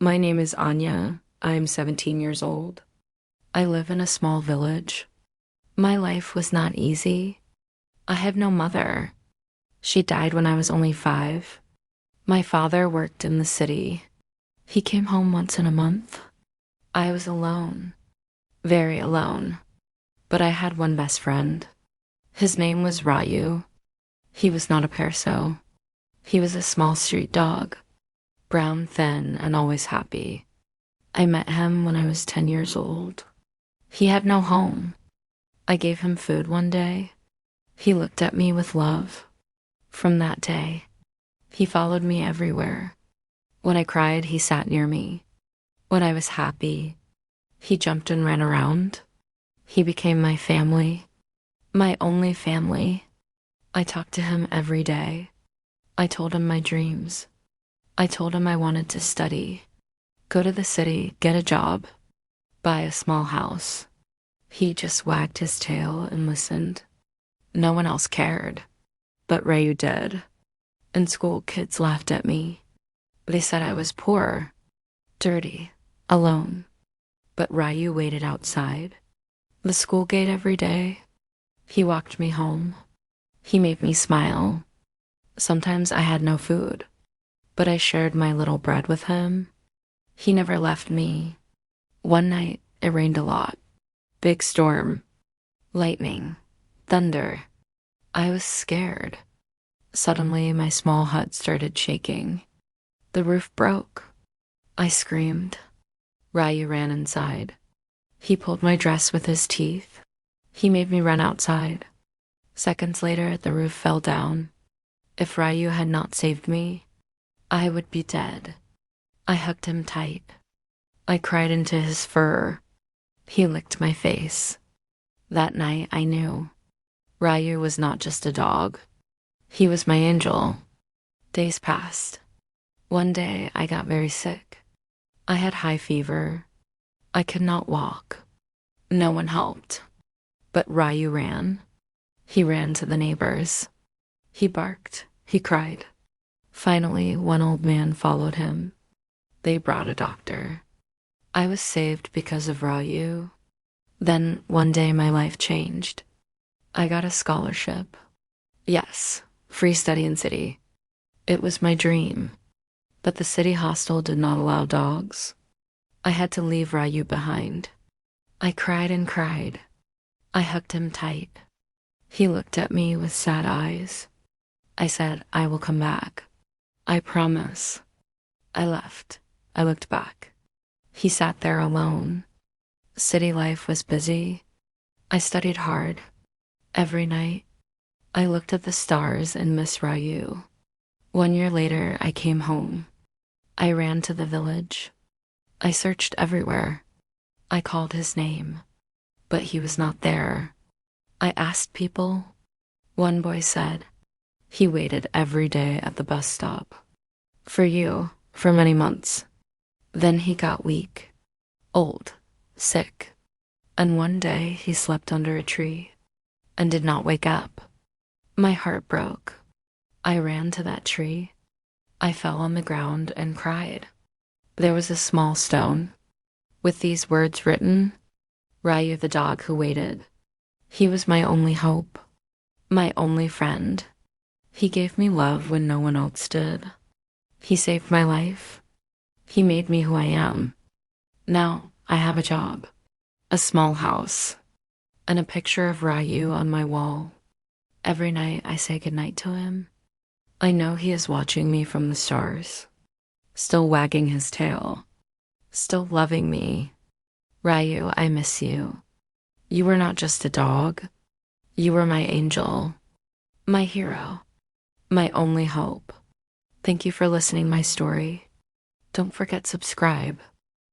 My name is Anya. I'm 17 years old. I live in a small village. My life was not easy. I have no mother. She died when I was only 5. My father worked in the city. He came home once in a month. I was alone, very alone, but I had one best friend. His name was Raju. He was not a perso. He was a small street dog, brown, thin, and always happy. I met him when I was 10 years old. He had no home. I gave him food one day. He looked at me with love. From that day, he followed me everywhere. When I cried, he sat near me. When I was happy, he jumped and ran around. He became my family, my only family. I talked to him every day. I told him my dreams. I told him I wanted to study, go to the city, get a job, buy a small house. He just wagged his tail and listened. No one else cared, but Raju did. In school, kids laughed at me. They said I was poor, dirty, alone. But Raju waited outside the school gate every day. He walked me home. He made me smile. Sometimes I had no food, but I shared my little bread with him. He never left me. One night, it rained a lot. Big storm, lightning, thunder. I was scared. Suddenly, my small hut started shaking. The roof broke. I screamed. Raju ran inside. He pulled my dress with his teeth. He made me run outside. Seconds later, the roof fell down. If Raju had not saved me, I would be dead. I hugged him tight. I cried into his fur. He licked my face. That night, I knew Raju was not just a dog. He was my angel. Days passed. One day, I got very sick. I had high fever. I could not walk. No one helped. But Raju ran. He ran to the neighbors. He barked. He cried. Finally, one old man followed him. They brought a doctor. I was saved because of Raju. Then, one day, my life changed. I got a scholarship. Yes, free study in city. It was my dream. But the city hostel did not allow dogs. I had to leave Raju behind. I cried and cried. I hugged him tight. He looked at me with sad eyes. I said, I will come back. I promise. I left. I looked back. He sat there alone. City life was busy. I studied hard. Every night, I looked at the stars and missed Raju. 1 year later, I came home. I ran to the village. I searched everywhere. I called his name, but he was not there. I asked people. One boy said, he waited every day at the bus stop. For you, for many months. Then he got weak, old, sick, and one day he slept under a tree and did not wake up. My heart broke. I ran to that tree. I fell on the ground and cried. There was a small stone with these words written, Raju the dog who waited. He was my only hope, my only friend. He gave me love when no one else did. He saved my life. He made me who I am. Now I have a job, a small house, and a picture of Raju on my wall. Every night I say goodnight to him. I know he is watching me from the stars, still wagging his tail, still loving me. Raju, I miss you. You were not just a dog. You were my angel, my hero, my only hope. Thank you for listening my story. Don't forget subscribe.